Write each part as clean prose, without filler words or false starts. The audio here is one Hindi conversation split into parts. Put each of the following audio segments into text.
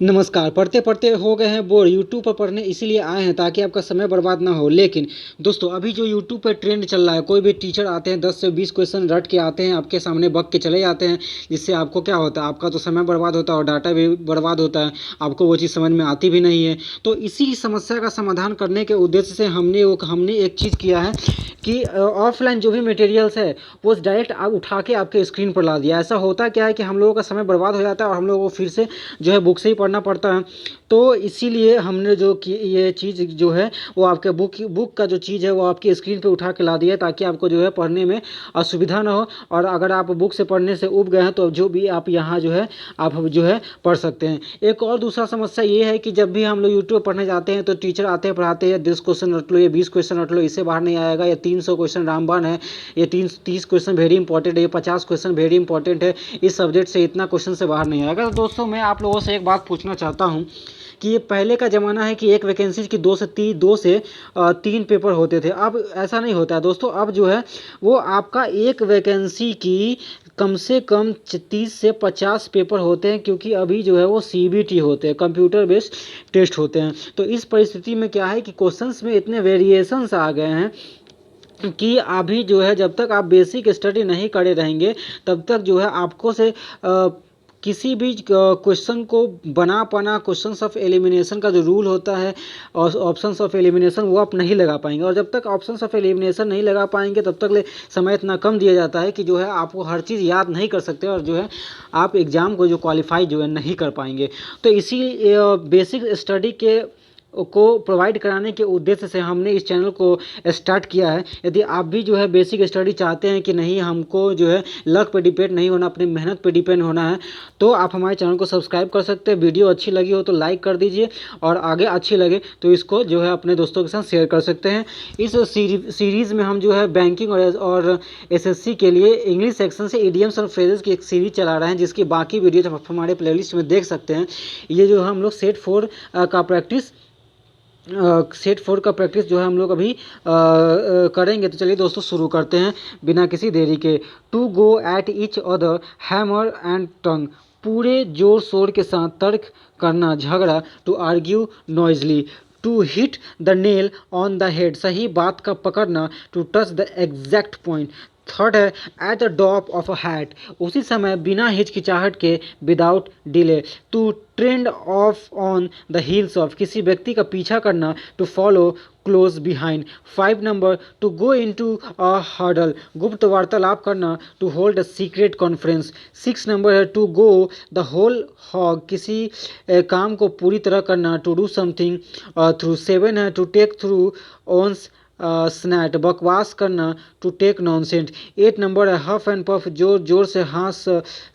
नमस्कार। पढ़ते पढ़ते हो गए हैं बोर, यूट्यूब पर पढ़ने इसीलिए आए हैं ताकि आपका समय बर्बाद ना हो। लेकिन दोस्तों अभी जो यूट्यूब पर ट्रेंड चल रहा है, कोई भी टीचर आते हैं 10 से 20 क्वेश्चन रट के आते हैं, आपके सामने बक के चले जाते हैं। जिससे आपको क्या होता है, आपका तो समय बर्बाद होता है और डाटा भी बर्बाद होता है। आपको वो चीज़ समझ में आती भी नहीं है। तो इसी समस्या का समाधान करने के उद्देश्य से हमने एक चीज़ किया है कि ऑफलाइन जो भी मटेरियल्स है वो डायरेक्ट आप उठा के आपके स्क्रीन पर ला दिया। ऐसा होता क्या है कि हम लोगों का समय बर्बाद हो जाता है और हम लोगों को फिर से जो है बुक से ही पढ़ना पड़ता है। तो इसीलिए हमने जो कि ये चीज़ जो है वो आपके बुक का जो चीज़ है वो आपकी स्क्रीन पे उठा के ला दिया है, ताकि आपको जो है पढ़ने में असुविधा ना हो। और अगर आप बुक से पढ़ने से ऊब गए हैं तो जो भी आप यहाँ जो है आप जो है पढ़ सकते हैं। एक और दूसरा समस्या ये है कि जब भी हम लोग यूट्यूब पढ़ने जाते हैं तो टीचर आते हैं, पढ़ाते हैं 10 क्वेश्चन रट लो, ये 20 क्वेश्चन रट लो, इससे बाहर नहीं आएगा। ये 300 क्वेश्चन रामबाण है, ये 30 क्वेश्चन वेरी इंपॉर्टेंट है, ये 50 क्वेश्चन वेरी इंपॉर्टेंट है, इस सब्जेक्ट से इतना क्वेश्चन से बाहर नहीं आएगा। तो दोस्तों मैं आप लोगों से एक बात पूछना चाहता हूँ कि ये पहले का ज़माना है कि एक वैकेंसी की 2 से 3 पेपर होते थे। अब ऐसा नहीं होता है दोस्तों। अब जो है वो आपका एक वैकेंसी की कम से कम 30 से 50 पेपर होते हैं, क्योंकि अभी जो है वो सीबीटी होते हैं, कंप्यूटर बेस्ड टेस्ट होते हैं। तो इस परिस्थिति में क्या है कि क्वेश्चंस में इतने वेरिएशंस आ गए हैं कि अभी जो है जब तक आप बेसिक स्टडी नहीं करे रहेंगे तब तक जो है आपको से किसी भी क्वेश्चन को बना पाना, क्वेश्चंस ऑफ एलिमिनेशन का जो रूल होता है और ऑप्शंस ऑफ एलिमिनेशन, वो आप नहीं लगा पाएंगे। और जब तक ऑप्शंस ऑफ एलिमिनेशन नहीं लगा पाएंगे तब तक समय इतना कम दिया जाता है कि जो है आपको हर चीज़ याद नहीं कर सकते और जो है आप एग्ज़ाम को जो क्वालिफाई जो है नहीं कर पाएंगे। तो इसी बेसिक स्टडी के को प्रोवाइड कराने के उद्देश्य से हमने इस चैनल को स्टार्ट किया है। यदि आप भी जो है बेसिक स्टडी चाहते हैं कि नहीं, हमको जो है लक पे डिपेंड नहीं होना, अपनी मेहनत पे डिपेंड होना है, तो आप हमारे चैनल को सब्सक्राइब कर सकते हैं। वीडियो अच्छी लगी हो तो लाइक कर दीजिए और आगे अच्छी लगे तो इसको जो है अपने दोस्तों के साथ शेयर कर सकते हैं। इस सीरीज़ में हम जो है बैंकिंग और एसएससी के लिए इंग्लिश सेक्शन से इडियम्स और फ्रेजेस की एक सीरीज चला रहे हैं, जिसकी बाकी वीडियो आप हमारे प्लेलिस्ट में देख सकते हैं। ये जो हम लोग सेट 4 का प्रैक्टिस जो है हम लोग अभी करेंगे। तो चलिए दोस्तों शुरू करते हैं बिना किसी देरी के। To go at each other, hammer and tongue, पूरे जोर शोर के साथ तर्क करना, झगड़ा। To argue noisily, to hit the nail on the head, सही बात का पकड़ना। To touch the exact point. Third है at the drop of a hat, उसी समय बिना हिचकिचाहट के, without delay. To trend of on the heels of, किसी व्यक्ति का पीछा करना। To follow close behind. 5 number to go into a hurdle, गुप्त वार्तालाप करना। To hold a secret conference. 6 number है to go the whole hog, किसी काम को पूरी तरह करना। To do something through. 7 है टू टेक थ्रू ओन्स स्नैट, बकवास करना। To take nonsense. 8 नंबर है हफ एंड पफ, जोर जोर से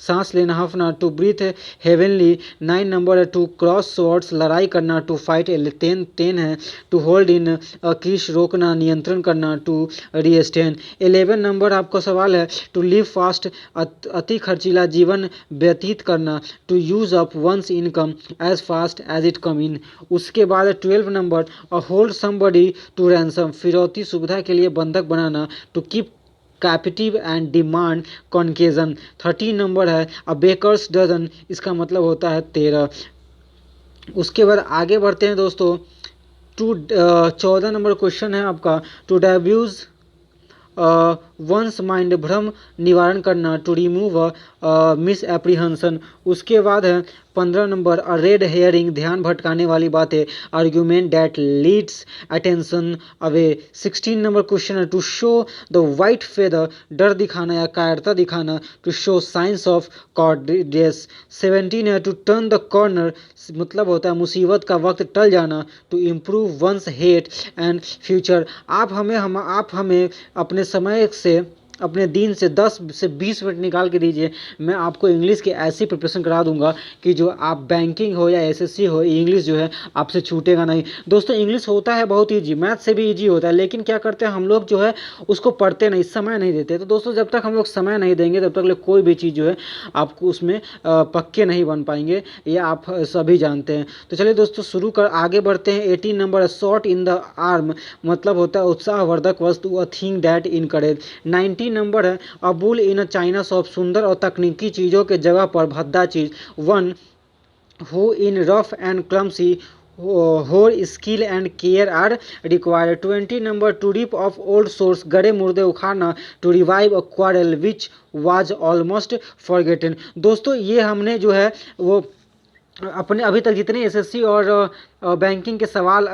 सांस लेना, हफना। To breathe heavenly. 9 नंबर है टू क्रॉस स्वॉर्ड्स, लड़ाई करना। टू फाइट 10 है टू होल्ड इन क्रीश, रोकना, नियंत्रण करना। टू रीस्टेन। 11 नंबर आपका सवाल है टू लिव फास्ट, अति खर्चीला जीवन व्यतीत करना। To use up one's income as fast as it come in. उसके बाद 12 number hold somebody to ransom, फिरौती सुविधा के लिए बंधक बनाना। To keep captive and demand concession. 13 number है अ बेकर्स डजन, इसका मतलब होता है 13। उसके बाद आगे बढ़ते हैं दोस्तों। 14 नंबर क्वेश्चन है आपका टू डेब्यूज वंस माइंड, भ्रम निवारण करना। To remove misapprehension. उसके बाद है 15 नंबर अ रेड हेयरिंग, ध्यान भटकाने वाली बातें। Argument that leads attention away. 16 number question है to show the white feather, डर दिखाना या कायरता दिखाना। To show signs of cowardice. 17 है टू टर्न द कॉर्नर, मतलब होता है मुसीबत का वक्त टल जाना। To improve one's fate and future, आप हमें अपने समय से, अपने दिन से 10 से 20 मिनट निकाल के दीजिए। मैं आपको इंग्लिश की ऐसी प्रिपरेशन करा दूंगा कि जो आप बैंकिंग हो या एसएससी हो, इंग्लिश जो है आपसे छूटेगा नहीं। दोस्तों इंग्लिश होता है बहुत ईजी, मैथ से भी ईजी होता है, लेकिन क्या करते हैं हम लोग जो है उसको पढ़ते नहीं, समय नहीं देते। तो दोस्तों जब तक हम लोग समय नहीं देंगे तब तक कोई भी चीज़ जो है आपको उसमें पक्के नहीं बन पाएंगे, ये आप सभी जानते हैं। तो चलिए दोस्तों आगे बढ़ते हैं। 18 number shot in the arm, मतलब होता है उत्साहवर्धक वस्तु, a thing that encourage. 19 number है a bull in china shop, सुंदर और तकनीकी चीज़ों के जगह पर भद्दा चीज़। 1 who in rough and clumsy whore skill and care are required. 20 number to rip off old sores, गड़े मुर्दे उखाड़ना, to revive a quarrel which was almost forgotten. दोस्तों ये हमने जो है वो अपने अभी तक जितने एसएससी और बैंकिंग के सवाल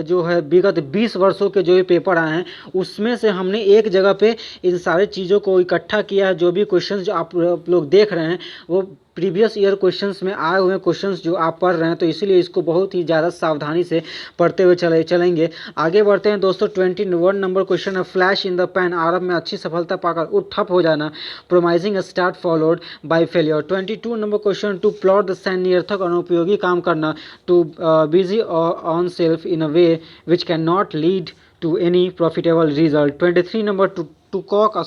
जो है विगत 20 वर्षों के जो भी पेपर आए हैं उसमें से हमने एक जगह पे इन सारी चीज़ों को इकट्ठा किया है। जो भी क्वेश्चंस जो आप लोग देख रहे हैं वो प्रीवियस ईयर क्वेश्चंस में आए हुए क्वेश्चंस जो आप पढ़ रहे हैं, तो इसीलिए इसको बहुत ही ज़्यादा सावधानी से पढ़ते हुए चलेंगे। आगे बढ़ते हैं दोस्तों। 21 नंबर क्वेश्चन है, फ्लैश इन द पैन, आरंभ में अच्छी सफलता पाकर उठ ठप हो जाना, promising start followed by failure. 22 number question, to plot the sand, निरर्थक अनुपयोगी काम करना, to busy on self in a way which can not lead to any profitable result. 23 number, to cock a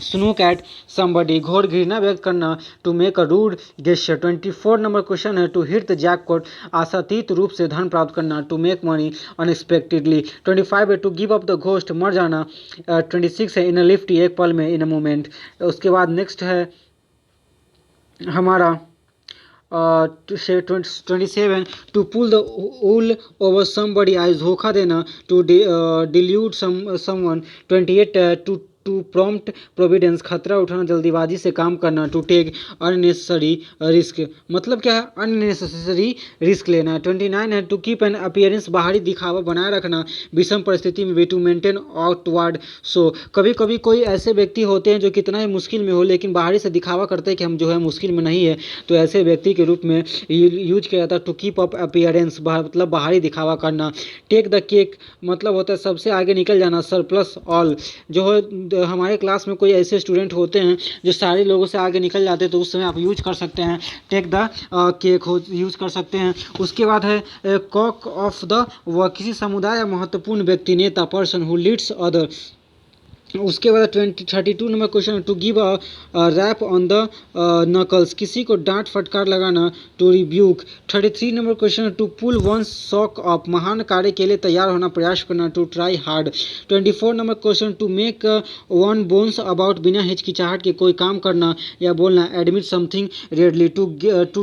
snook at somebody, घोर घृणा व्यक्त करना, to make a rude gesture. 24 number question है, टू हिट द जैकपॉट, आशातीत रूप से धन प्राप्त करना, टू मेक मनी अनएक्सपेक्टेडली। 25 है, to give up the ghost, मर जाना। 26 है, इन अ लिफ्ट, एक पल में, इन अ मोमेंट। उसके बाद नेक्स्ट है हमारा 27, to pull the wool over somebody eyes, धोखा देना, to delude someone. 28, to prompt providence, खतरा उठाना, जल्दीबाजी से काम करना, टू टेक अननेसेसरी रिस्क, मतलब क्या है, अननेसेसरी रिस्क लेना। 29 है, टू कीप एन अपीयरेंस, बाहरी दिखावा बनाए रखना, विषम परिस्थिति में भी, टू मेंटेन आउटवर्ड शो। कभी कभी कोई ऐसे व्यक्ति होते हैं जो कितना ही मुश्किल में हो लेकिन बाहरी से दिखावा करते हैं कि हम जो है मुश्किल में नहीं है, तो ऐसे व्यक्ति के रूप में यूज किया जाता है टू कीप अप अपीयरेंस, मतलब बाहरी दिखावा करना। टेक द केक, मतलब होता है सबसे आगे निकल जाना। सरप्लस ऑल, जो है हमारे क्लास में कोई ऐसे स्टूडेंट होते हैं जो सारे लोगों से आगे निकल जाते हैं, तो उस समय आप यूज कर सकते हैं टेक द केक यूज कर सकते हैं। उसके बाद है कॉक ऑफ द, वह किसी समुदाय या महत्वपूर्ण व्यक्ति, नेता, पर्सन हु लीड्स अदर। उसके बाद 32 number question, to give a rap on the knuckles, किसी को डांट फटकार लगाना, to rebuke. 33 number question, to pull one sock off, महान कार्य के लिए तैयार होना, प्रयास करना, to try hard. 24 number question, to make one bones about, बिना हिचकिचाहट के कोई काम करना या बोलना, admit something readily. To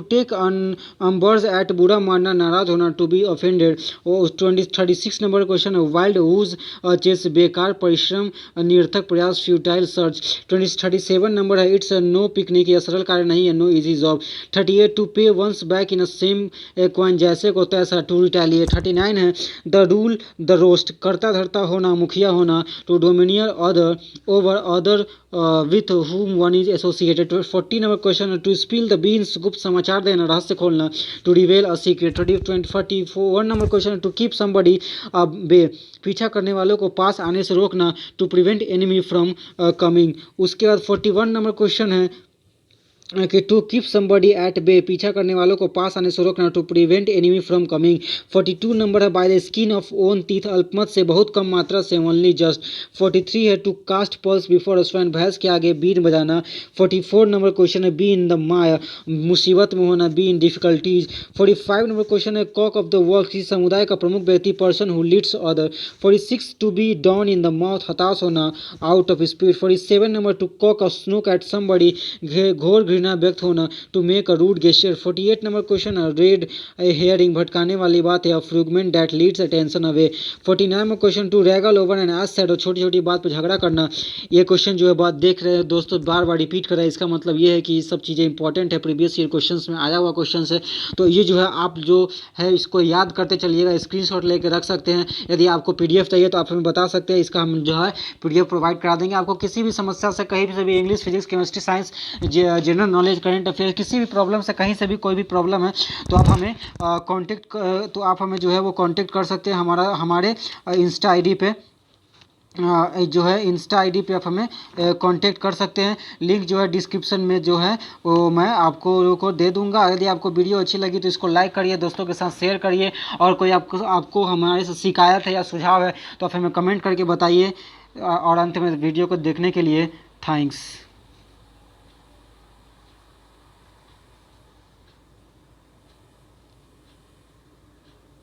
take umbrage at, बुरा मानना, नाराज होना, to be offended. 36 number question, wild goose chase, बेकार परिश्रम, निरर्थक प्रयास, फ्यूटाइल सर्च। 37 नंबर है, इट्स नो पिकनिक, यह सरल कार्य नहीं है, no easy job. 38, to pay one's back in a same coin, जैसे को तैसा, टू रिटेलिएट। 39 है, द रूल द रोस्ट, करता धरता होना, मुखिया होना, to domineer other over other with whom one is associated. 40 number question, to spill the beans, गुप्त समाचार देना, रहस्य खोलना, to reveal a secret. 44 number question, to keep somebody bay, पीछा करने वालों को पास आने से रोकना, to prevent enemy from coming. उसके बाद 41 नंबर क्वेश्चन है कि to keep somebody at bay, पीछा करने वालों को पास आने से रोकना, to prevent enemy from coming. 42 number है, by the skin of own teeth, अल्पमत से, बहुत कम मात्रा से, ओनली जस्ट। 43 है, to cast pearls before swine, भैंस के आगे बीन बजाना। 44 नंबर क्वेश्चन है, बी इन द माया, मुसीबत में होना, be in difficulties. 45 number question है, कॉक ऑफ द वर्ल्ड, किसी समुदाय का प्रमुख व्यक्ति, person who leads other. 46, to be down in the mouth, हताश होना, out of speed. 47 number, to cock a snook at somebody, घोर घृणा व्यक्त होना, to make a rude gesture. 48 number question, red herring, भटकाने वाली बात है, fragment that leads attention away. 49 number question, to wrangle over an edge sad, छोटी छोटी बात पर झगड़ा करना। ये क्वेश्चन जो है बात देख रहे हैं दोस्तों, बार बार रिपीट कर रहा है, इसका मतलब ये है कि ये सब चीज़ें इंपॉर्टेंट है, प्रीवियस ईयर क्वेश्चन में आया हुआ क्वेश्चन है, तो ये जो है आप जो है इसको याद करते चलिएगा, स्क्रीनशॉट लेके रख सकते हैं। यदि आपको PDF चाहिए तो आप हमें बता सकते हैं, इसका हम जो है PDF प्रोवाइड करा देंगे। आपको किसी भी समस्या से कहीं से भी, English, physics, chemistry, science, general knowledge, current affair, किसी भी प्रॉब्लम से कहीं से भी कोई भी प्रॉब्लम है तो आप हमें जो है वो कांटेक्ट कर सकते हैं हमारे इंस्टा आईडी पे, जो है इंस्टा आईडी पे आप हमें कांटेक्ट कर सकते हैं। लिंक जो है डिस्क्रिप्शन में जो है वो मैं आपको दे दूंगा। यदि आपको वीडियो अच्छी लगी तो इसको लाइक करिए, दोस्तों के साथ शेयर करिए, और कोई आपको हमारे से शिकायत है या सुझाव है तो आप हमें कमेंट करके बताइए। और अंत में वीडियो को देखने के लिए थैंक्स।